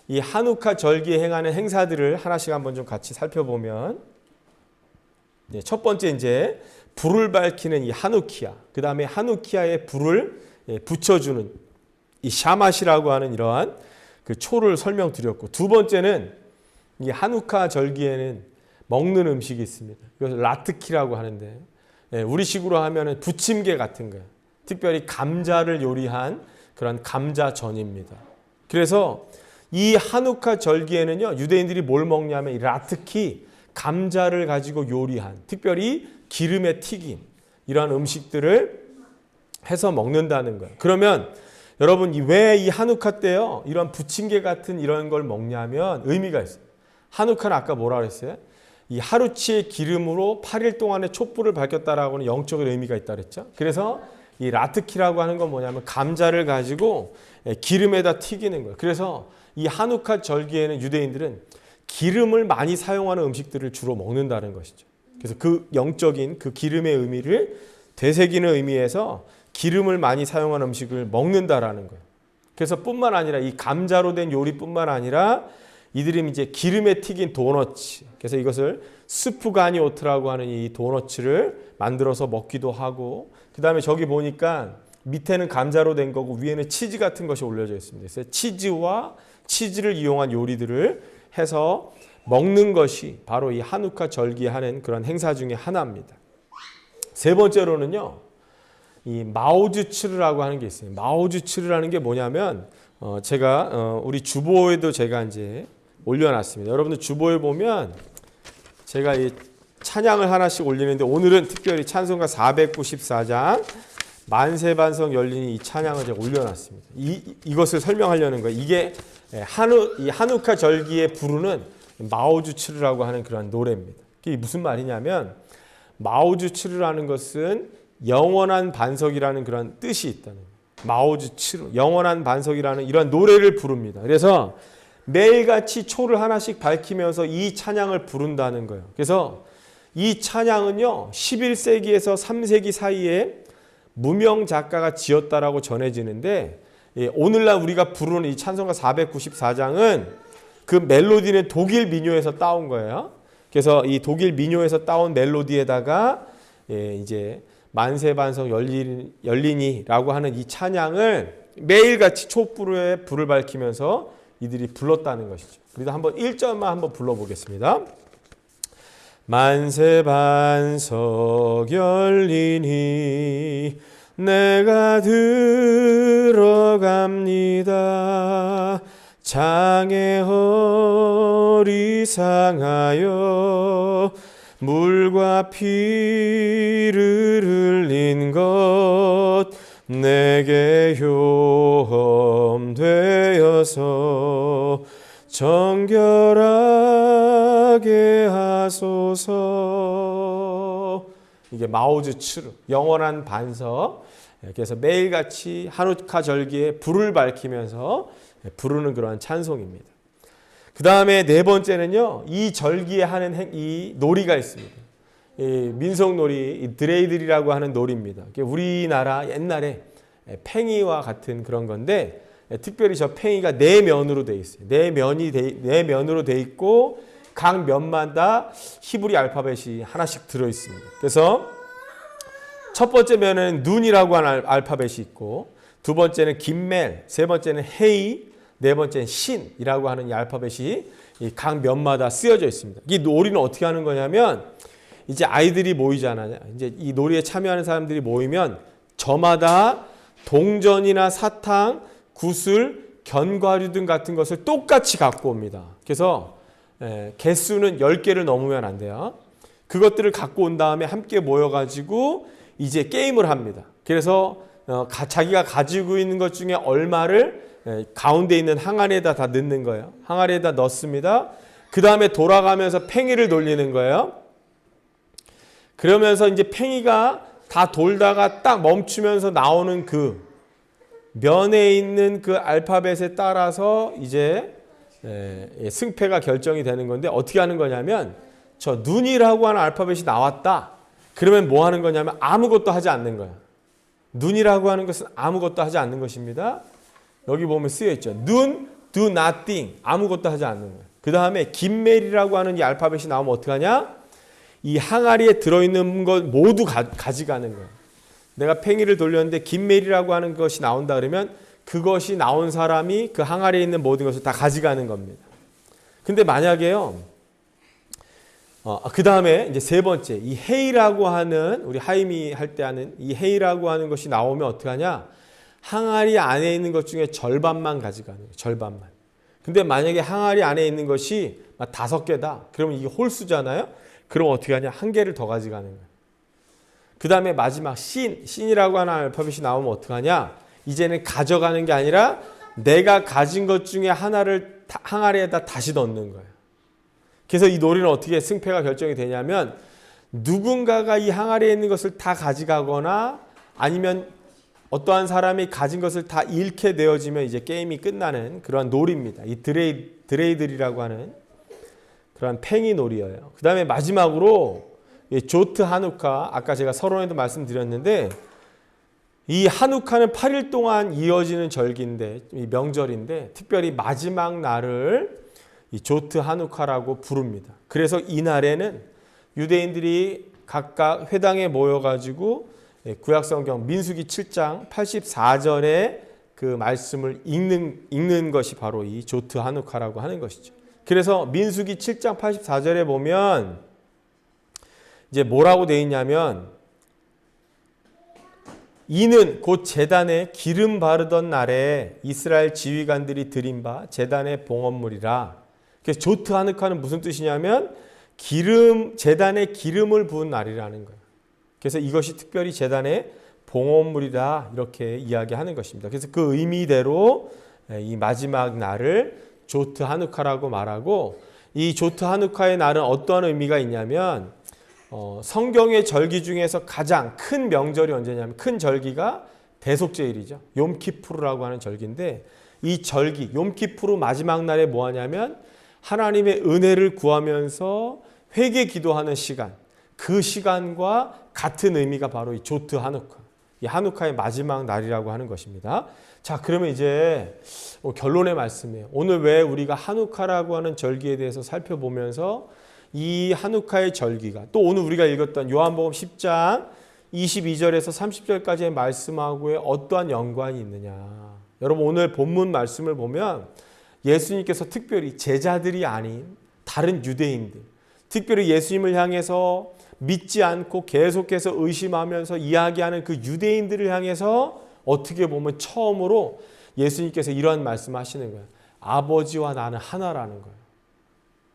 이 하누카 절기에 행하는 행사들을 하나씩 한번 좀 같이 살펴보면, 첫 번째 이제 불을 밝히는 이 하누키아, 그 다음에 하누키아에 불을 붙여주는 이 샤마시라고 하는 이러한 그 초를 설명드렸고, 두 번째는 이 하누카 절기에는 먹는 음식이 있습니다. 이것을 라트키라고 하는데, 우리식으로 하면은 부침개 같은 거예요. 특별히 감자를 요리한 그런 감자전입니다. 그래서 이 하누카 절기에는요, 유대인들이 뭘 먹냐면 이 라트키, 감자를 가지고 요리한, 특별히 기름에 튀긴 이러한 음식들을 해서 먹는다는 거예요. 그러면 여러분 왜 이 하누카 때요 이런 부침개 같은 이런 걸 먹냐면 의미가 있어요. 하누카는 아까 뭐라 그랬어요? 이 하루치의 기름으로 8일 동안의 촛불을 밝혔다라고 하는 영적인 의미가 있다 그랬죠. 그래서 이 라트키라고 하는 건 뭐냐면 감자를 가지고 기름에다 튀기는 거예요. 그래서 이 하누카 절기에는 유대인들은 기름을 많이 사용하는 음식들을 주로 먹는다는 것이죠. 그래서 그 영적인 그 기름의 의미를 되새기는 의미에서 기름을 많이 사용하는 음식을 먹는다라는 거예요. 그래서 뿐만 아니라 이 감자로 된 요리뿐만 아니라 이들이 이제 기름에 튀긴 도너츠, 그래서 이것을 스푸가니오트라고 하는 이 도너츠를 만들어서 먹기도 하고, 그 다음에 저기 보니까 밑에는 감자로 된 거고 위에는 치즈 같은 것이 올려져 있습니다. 그래서 치즈와 치즈를 이용한 요리들을 해서 먹는 것이 바로 이 하누카 절기에 하는 그런 행사 중에 하나입니다. 세 번째로는요, 이 마오즈츠르라고 하는 게 있어요. 마오즈츠르라는 게 뭐냐면 제가 우리 주보에도 제가 이제 올려놨습니다. 여러분들 주보에 보면 제가 이 찬양을 하나씩 올리는데 오늘은 특별히 찬송가 494장 만세반석 열리니 이 찬양을 제가 올려놨습니다. 이것을 설명하려는 거예요. 이게 이 하누카 절기에 부르는 마오즈츠르라고 하는 그런 노래입니다. 이게 무슨 말이냐면 마오즈츠르라는 것은 영원한 반석이라는 그런 뜻이 있다는 거예요. 마오즈츠르, 영원한 반석이라는 이런 노래를 부릅니다. 그래서 매일같이 초를 하나씩 밝히면서 이 찬양을 부른다는 거예요. 그래서 이 찬양은요 11세기에서 3세기 사이에 무명 작가가 지었다라고 전해지는데, 오늘날 우리가 부르는 이 찬송가 494장은 그 멜로디는 독일 민요에서 따온 거예요. 그래서 이 독일 민요에서 따온 멜로디에다가 이제 만세반석 열리니라고 하는 이 찬양을 매일같이 촛불에 불을 밝히면서 이들이 불렀다는 것이죠. 그래서 한번 1절만 한번 불러보겠습니다. 만세반석 열리니 내가 들어갑니다. 장애 허리 상하여 물과 피를 흘린 것 내게 효험되어서 정결하게 하소서. 이게 마오즈츠르, 영원한 반석. 그래서 매일같이 하누카 절기에 불을 밝히면서 부르는 그러한 찬송입니다. 그 다음에 네 번째는요, 이 절기에 하는 이 놀이가 있습니다. 이 민속놀이, 이 드레이들이라고 하는 놀이입니다. 우리나라 옛날에 팽이와 같은 그런 건데, 특별히 저 팽이가 네 면으로 되어 있어요. 네 면으로 되어 있고, 각 면마다 히브리 알파벳이 하나씩 들어 있습니다. 그래서 첫 번째 면은 눈이라고 하는 알파벳이 있고, 두 번째는 김멜, 세 번째는 헤이, 네 번째는 신이라고 하는 이 알파벳이 각 면마다 쓰여져 있습니다. 이 놀이는 어떻게 하는 거냐면, 이제 아이들이 모이잖아요. 이제 이 놀이에 참여하는 사람들이 모이면 저마다 동전이나 사탕, 구슬, 견과류 등 같은 것을 똑같이 갖고 옵니다. 그래서 개수는 10개를 넘으면 안 돼요. 그것들을 갖고 온 다음에 함께 모여가지고 이제 게임을 합니다. 그래서 자기가 가지고 있는 것 중에 얼마를 가운데 있는 항아리에다 다 넣는 거예요. 항아리에다 넣습니다. 그 다음에 돌아가면서 팽이를 돌리는 거예요. 그러면서 이제 팽이가 다 돌다가 딱 멈추면서 나오는 그 면에 있는 그 알파벳에 따라서 이제 승패가 결정이 되는 건데, 어떻게 하는 거냐면, 저 눈이라고 하는 알파벳이 나왔다. 그러면 뭐 하는 거냐면 아무것도 하지 않는 거야. 눈이라고 하는 것은 아무것도 하지 않는 것입니다. 여기 보면 쓰여 있죠. 눈, do nothing. 아무것도 하지 않는 거야. 그 다음에 김멜이라고 하는 이 알파벳이 나오면 어떻게 하냐? 이 항아리에 들어있는 것 모두 가져가는 거야. 내가 팽이를 돌렸는데 김멜이라고 하는 것이 나온다 그러면 그것이 나온 사람이 그 항아리에 있는 모든 것을 다 가져가는 겁니다. 근데 만약에요, 그 다음에 이제 세 번째, 이 헤이라고 하는, 우리 하이미 할 때 하는 이 헤이라고 하는 것이 나오면 어떻게 하냐? 항아리 안에 있는 것 중에 절반만 가져가는 거예요. 절반만. 근데 만약에 항아리 안에 있는 것이 5개다. 그러면 이게 홀수잖아요? 그럼 어떻게 하냐? 1개를 더 가져가는 거예요. 그 다음에 마지막 신이라고 하는 알파벳이 나오면 어떻게 하냐? 이제는 가져가는 게 아니라 내가 가진 것 중에 하나를 항아리에다 다시 넣는 거예요. 그래서 이 놀이는 어떻게 승패가 결정이 되냐면, 누군가가 이 항아리에 있는 것을 다 가져가거나 아니면 어떠한 사람이 가진 것을 다 잃게 되어지면 이제 게임이 끝나는 그런 놀이입니다. 이 드레이들이라고 하는 그런 팽이 놀이예요. 그 다음에 마지막으로 조트 하누카, 아까 제가 서론에도 말씀드렸는데, 이 하누카는 8일 동안 이어지는 절기인데, 이 명절인데, 특별히 마지막 날을 이 조트 하누카라고 부릅니다. 그래서 이 날에는 유대인들이 각각 회당에 모여가지고 구약성경 민수기 7장 84절의 그 말씀을 읽는 것이 바로 이 조트 하누카라고 하는 것이죠. 그래서 민수기 7장 84절에 보면 이제 뭐라고 되어 있냐면, 이는 곧 제단에 기름 바르던 날에 이스라엘 지휘관들이 드린 바 제단의 봉헌물이라. 그래서 조트 하누카는 무슨 뜻이냐면 제단에 기름을 부은 날이라는 거예요. 그래서 이것이 특별히 제단의 봉헌물이다, 이렇게 이야기하는 것입니다. 그래서 그 의미대로 이 마지막 날을 조트 하누카라고 말하고, 이 조트 하누카의 날은 어떠한 의미가 있냐면, 성경의 절기 중에서 가장 큰 명절이 언제냐면, 큰 절기가 대속죄일이죠. 욤키푸르라고 하는 절기인데, 이 절기 욤키푸르 마지막 날에 뭐 하냐면 하나님의 은혜를 구하면서 회개 기도하는 시간, 그 시간과 같은 의미가 바로 이 조트 하누카, 이 하누카의 마지막 날이라고 하는 것입니다. 자, 그러면 이제 결론의 말씀이에요. 오늘 왜 우리가 하누카라고 하는 절기에 대해서 살펴보면서 이 하누카의 절기가, 또 오늘 우리가 읽었던 요한복음 10장 22절에서 30절까지의 말씀하고의 어떠한 연관이 있느냐. 여러분, 오늘 본문 말씀을 보면 예수님께서 특별히 제자들이 아닌 다른 유대인들, 특별히 예수님을 향해서 믿지 않고 계속해서 의심하면서 이야기하는 그 유대인들을 향해서 어떻게 보면 처음으로 예수님께서 이런 말씀을 하시는 거예요. 아버지와 나는 하나라는 거예요.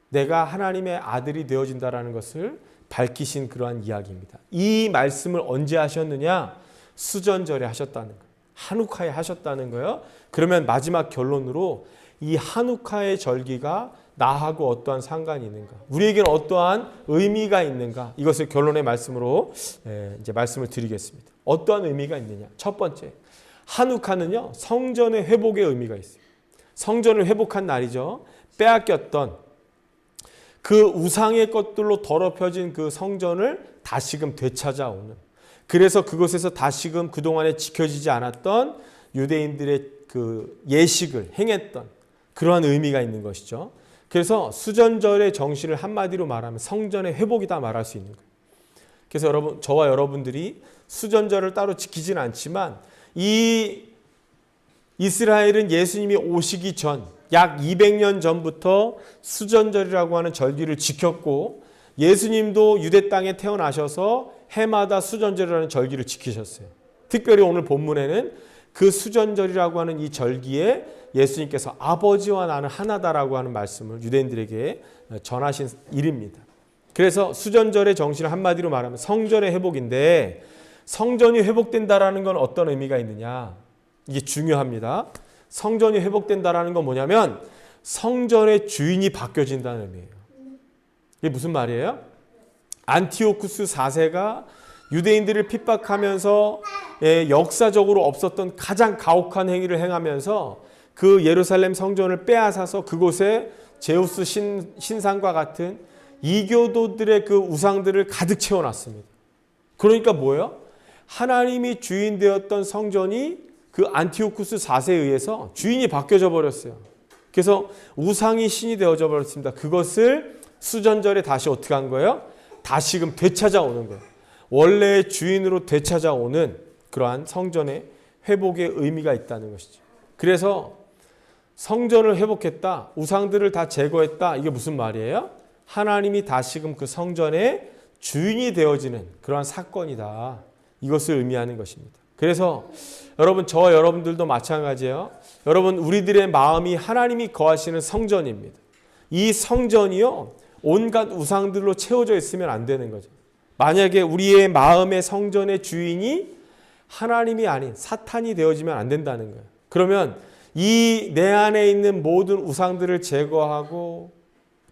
내가 하나님의 아들이 되어진다라는 것을 밝히신 그러한 이야기입니다. 이 말씀을 언제 하셨느냐? 수전절에 하셨다는 거예요. 한우카에 하셨다는 거예요. 그러면 마지막 결론으로 이 한우카의 절기가 나하고 어떠한 상관이 있는가? 우리에게는 어떠한 의미가 있는가? 이것을 결론의 말씀으로 이제 말씀을 드리겠습니다. 어떠한 의미가 있느냐? 첫 번째, 한우카는요, 성전의 회복의 의미가 있어요. 성전을 회복한 날이죠. 빼앗겼던 그 우상의 것들로 더럽혀진 그 성전을 다시금 되찾아오는, 그래서 그곳에서 다시금 그동안에 지켜지지 않았던 유대인들의 그 예식을 행했던 그러한 의미가 있는 것이죠. 그래서 수전절의 정신을 한마디로 말하면 성전의 회복이다 말할 수 있는 거예요. 그래서 여러분, 저와 여러분들이 수전절을 따로 지키지는 않지만 이 이스라엘은 예수님이 오시기 전 약 200년 전부터 수전절이라고 하는 절기를 지켰고, 예수님도 유대 땅에 태어나셔서 해마다 수전절이라는 절기를 지키셨어요. 특별히 오늘 본문에는 그 수전절이라고 하는 이 절기에 예수님께서 아버지와 나는 하나다라고 하는 말씀을 유대인들에게 전하신 일입니다. 그래서 수전절의 정신을 한마디로 말하면 성전의 회복인데, 성전이 회복된다라는 건 어떤 의미가 있느냐? 이게 중요합니다. 성전이 회복된다라는 건 뭐냐면 성전의 주인이 바뀌어진다는 의미예요. 이게 무슨 말이에요? 안티오쿠스 4세가 유대인들을 핍박하면서 역사적으로 없었던 가장 가혹한 행위를 행하면서 그 예루살렘 성전을 빼앗아서 그곳에 제우스 신상과 같은 이교도들의 그 우상들을 가득 채워놨습니다. 그러니까 뭐예요? 하나님이 주인 되었던 성전이 그 안티오쿠스 4세에 의해서 주인이 바뀌어져 버렸어요. 그래서 우상이 신이 되어져 버렸습니다. 그것을 수전절에 다시 어떻게 한 거예요? 다시금 되찾아오는 거예요. 원래의 주인으로 되찾아오는 그러한 성전의 회복의 의미가 있다는 것이죠. 그래서 성전을 회복했다, 우상들을 다 제거했다, 이게 무슨 말이에요? 하나님이 다시금 그 성전의 주인이 되어지는 그러한 사건이다, 이것을 의미하는 것입니다. 그래서 여러분, 저와 여러분들도 마찬가지예요. 여러분, 우리들의 마음이 하나님이 거하시는 성전입니다. 이 성전이요, 온갖 우상들로 채워져 있으면 안 되는 거죠. 만약에 우리의 마음의 성전의 주인이 하나님이 아닌 사탄이 되어지면 안 된다는 거예요. 그러면 이 내 안에 있는 모든 우상들을 제거하고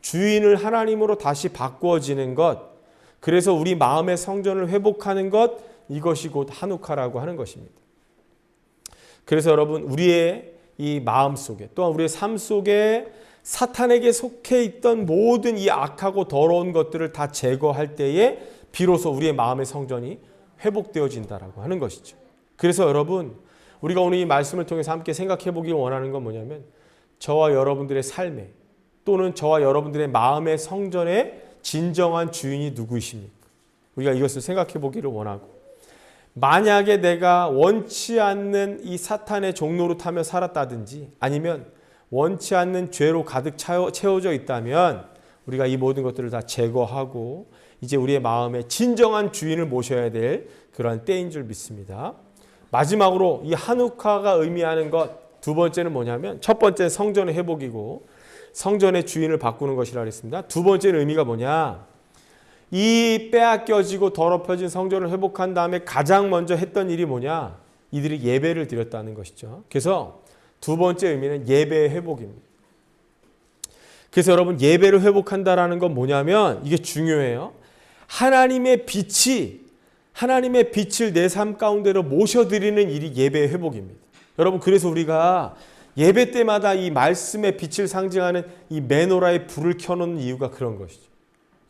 주인을 하나님으로 다시 바꾸어지는 것, 그래서 우리 마음의 성전을 회복하는 것, 이것이 곧 한우카라고 하는 것입니다. 그래서 여러분, 우리의 이 마음 속에, 또한 우리의 삶 속에 사탄에게 속해 있던 모든 이 악하고 더러운 것들을 다 제거할 때에 비로소 우리의 마음의 성전이 회복되어진다라고 하는 것이죠. 그래서 여러분, 우리가 오늘 이 말씀을 통해서 함께 생각해 보길 원하는 건 뭐냐면, 저와 여러분들의 삶에, 또는 저와 여러분들의 마음의 성전의 진정한 주인이 누구이십니까? 우리가 이것을 생각해 보기를 원하고, 만약에 내가 원치 않는 이 사탄의 종로로 타며 살았다든지 아니면 원치 않는 죄로 가득 채워져 있다면 우리가 이 모든 것들을 다 제거하고 이제 우리의 마음에 진정한 주인을 모셔야 될 그러한 때인 줄 믿습니다. 마지막으로 이 한우카가 의미하는 것, 두 번째는 뭐냐면, 첫 번째는 성전의 회복이고 성전의 주인을 바꾸는 것이라 했습니다. 두 번째는 의미가 뭐냐? 이 빼앗겨지고 더럽혀진 성전을 회복한 다음에 가장 먼저 했던 일이 뭐냐? 이들이 예배를 드렸다는 것이죠. 그래서 두 번째 의미는 예배의 회복입니다. 그래서 여러분, 예배를 회복한다라는 건 뭐냐면, 이게 중요해요. 하나님의 빛을 내 삶 가운데로 모셔드리는 일이 예배의 회복입니다. 여러분, 그래서 우리가 예배 때마다 이 말씀의 빛을 상징하는 이 메노라의 불을 켜놓는 이유가 그런 것이죠.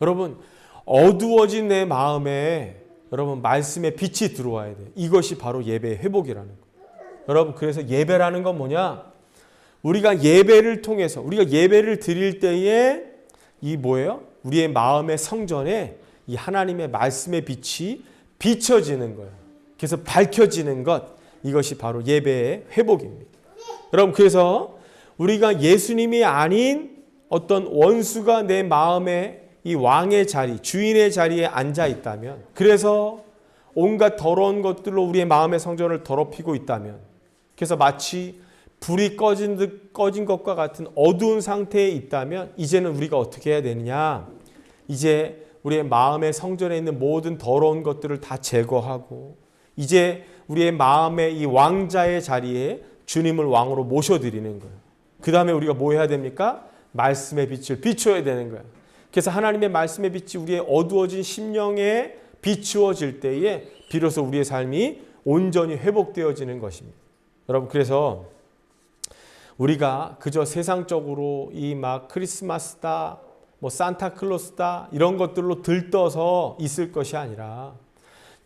여러분, 어두워진 내 마음에 여러분 말씀의 빛이 들어와야 돼요. 이것이 바로 예배의 회복이라는 거예요. 여러분, 그래서 예배라는 건 뭐냐? 우리가 예배를 통해서, 우리가 예배를 드릴 때에 이 뭐예요? 우리의 마음의 성전에 이 하나님의 말씀의 빛이 비춰지는 거예요. 그래서 밝혀지는 것, 이것이 바로 예배의 회복입니다. 여러분, 그래서 우리가 예수님이 아닌 어떤 원수가 내 마음에 이 왕의 자리, 주인의 자리에 앉아 있다면, 그래서 온갖 더러운 것들로 우리의 마음의 성전을 더럽히고 있다면, 그래서 마치 불이 꺼진 것과 같은 어두운 상태에 있다면, 이제는 우리가 어떻게 해야 되느냐? 이제 우리의 마음의 성전에 있는 모든 더러운 것들을 다 제거하고 이제 우리의 마음의 이 왕자의 자리에 주님을 왕으로 모셔드리는 거예요. 그 다음에 우리가 뭐 해야 됩니까? 말씀의 빛을 비춰야 되는 거예요. 그래서 하나님의 말씀의 빛이 우리의 어두워진 심령에 비추어질 때에 비로소 우리의 삶이 온전히 회복되어지는 것입니다. 여러분, 그래서 우리가 그저 세상적으로 이 막 크리스마스다, 뭐 산타클로스다 이런 것들로 들떠서 있을 것이 아니라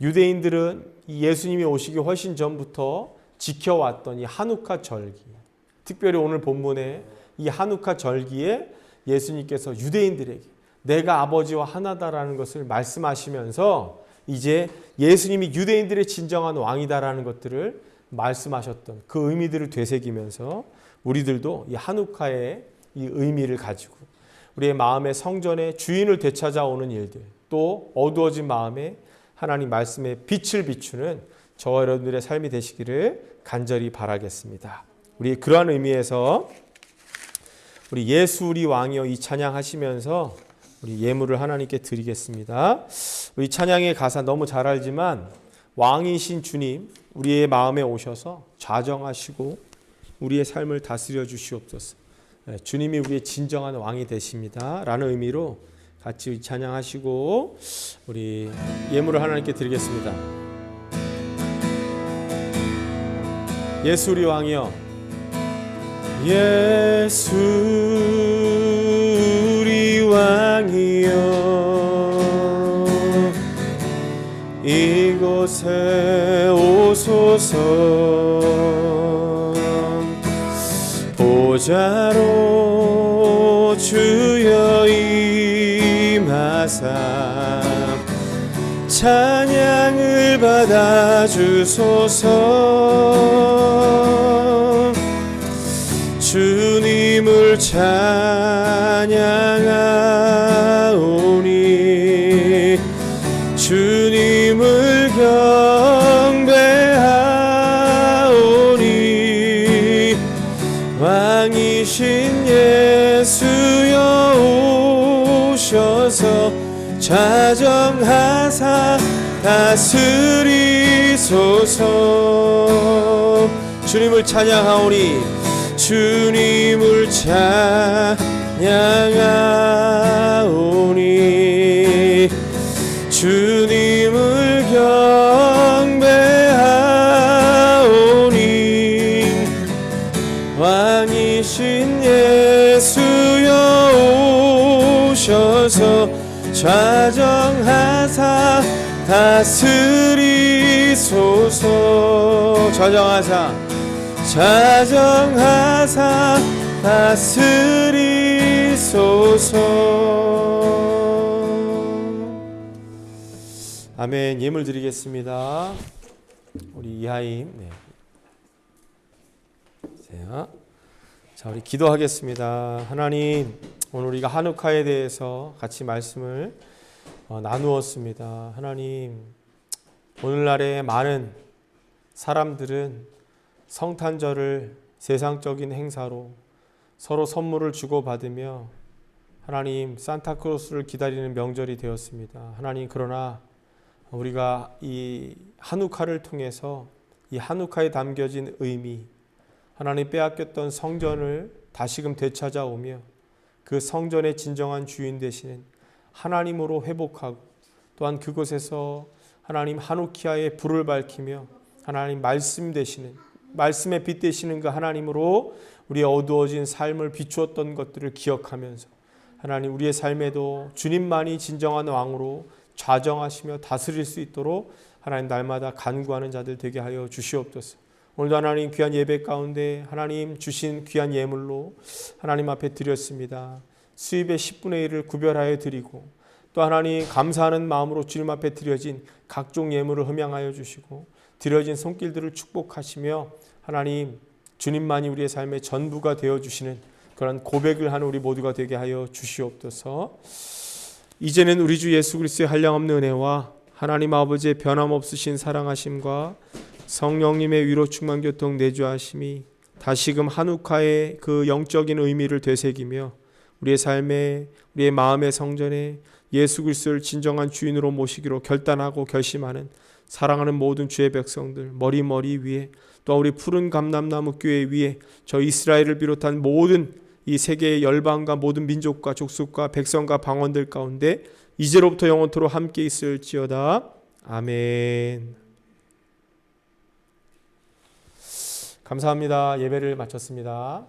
유대인들은 이 예수님이 오시기 훨씬 전부터 지켜왔던 이 하누카 절기, 특별히 오늘 본문에 이 하누카 절기에 예수님께서 유대인들에게 내가 아버지와 하나다라는 것을 말씀하시면서 이제 예수님이 유대인들의 진정한 왕이다라는 것들을 말씀하셨던 그 의미들을 되새기면서 우리들도 이 하누카의 이 의미를 가지고 우리의 마음의 성전에 주인을 되찾아오는 일들, 또 어두워진 마음에 하나님 말씀의 빛을 비추는 저와 여러분들의 삶이 되시기를 간절히 바라겠습니다. 우리 그러한 의미에서 우리 예수 우리 왕이여 이 찬양하시면서 우리 예물을 하나님께 드리겠습니다. 우리 찬양의 가사 너무 잘 알지만 왕이신 주님 우리의 마음에 오셔서 좌정하시고 우리의 삶을 다스려 주시옵소서. 주님이 우리의 진정한 왕이 되십니다 라는 의미로 같이 찬양하시고 우리 예물을 하나님께 드리겠습니다. 예수 우리 왕이여, 예수 우리 왕이여 이곳에 오소서. 보좌로 주여 임하사 찬양을 받아주소서. 주님을 찬양하오니 주님을 경배하오니 왕이신 예수여 오셔서 좌정하사 다스리소서. 주님을 찬양하오니 주님을 찬양하오니 주님을 경배하오니 왕이신 예수여 오셔서 좌정하사 다스리소서. 좌정하사 다스리소서. 아멘. 예물 드리겠습니다. 우리 이하임. 자, 우리 기도하겠습니다. 하나님, 오늘 우리가 하누카에 대해서 같이 말씀을 나누었습니다. 하나님, 오늘날의 많은 사람들은 성탄절을 세상적인 행사로 서로 선물을 주고받으며 하나님 산타클로스를 기다리는 명절이 되었습니다. 하나님, 그러나 우리가 이 하누카를 통해서 이 하누카에 담겨진 의미, 하나님 빼앗겼던 성전을 다시금 되찾아오며 그 성전의 진정한 주인 되시는 하나님으로 회복하고 또한 그곳에서 하나님 하누키아의 불을 밝히며 하나님 말씀 되시는 말씀의 빛 되시는 그 하나님으로 우리의 어두워진 삶을 비추었던 것들을 기억하면서 하나님 우리의 삶에도 주님만이 진정한 왕으로 좌정하시며 다스릴 수 있도록 하나님 날마다 간구하는 자들 되게 하여 주시옵소서. 오늘도 하나님 귀한 예배 가운데 하나님 주신 귀한 예물로 하나님 앞에 드렸습니다. 수입의 10분의 1을 구별하여 드리고 또 하나님 감사하는 마음으로 주님 앞에 드려진 각종 예물을 흠양하여 주시고 드려진 손길들을 축복하시며 하나님 주님만이 우리의 삶의 전부가 되어주시는 그런 고백을 하는 우리 모두가 되게 하여 주시옵소서. 이제는 우리 주 예수 그리스도의 한량없는 은혜와 하나님 아버지의 변함없으신 사랑하심과 성령님의 위로 충만 교통 내주하심이 다시금 하누카의 그 영적인 의미를 되새기며 우리의 삶에 우리의 마음의 성전에 예수 그리스도를 진정한 주인으로 모시기로 결단하고 결심하는 사랑하는 모든 주의 백성들 머리 위에, 또 우리 푸른 감람나무 교회 위에 저 이스라엘을 비롯한 모든 이 세계의 열방과 모든 민족과 족속과 백성과 방언들 가운데 이제로부터 영원토록 함께 있을지어다. 아멘. 감사합니다. 예배를 마쳤습니다.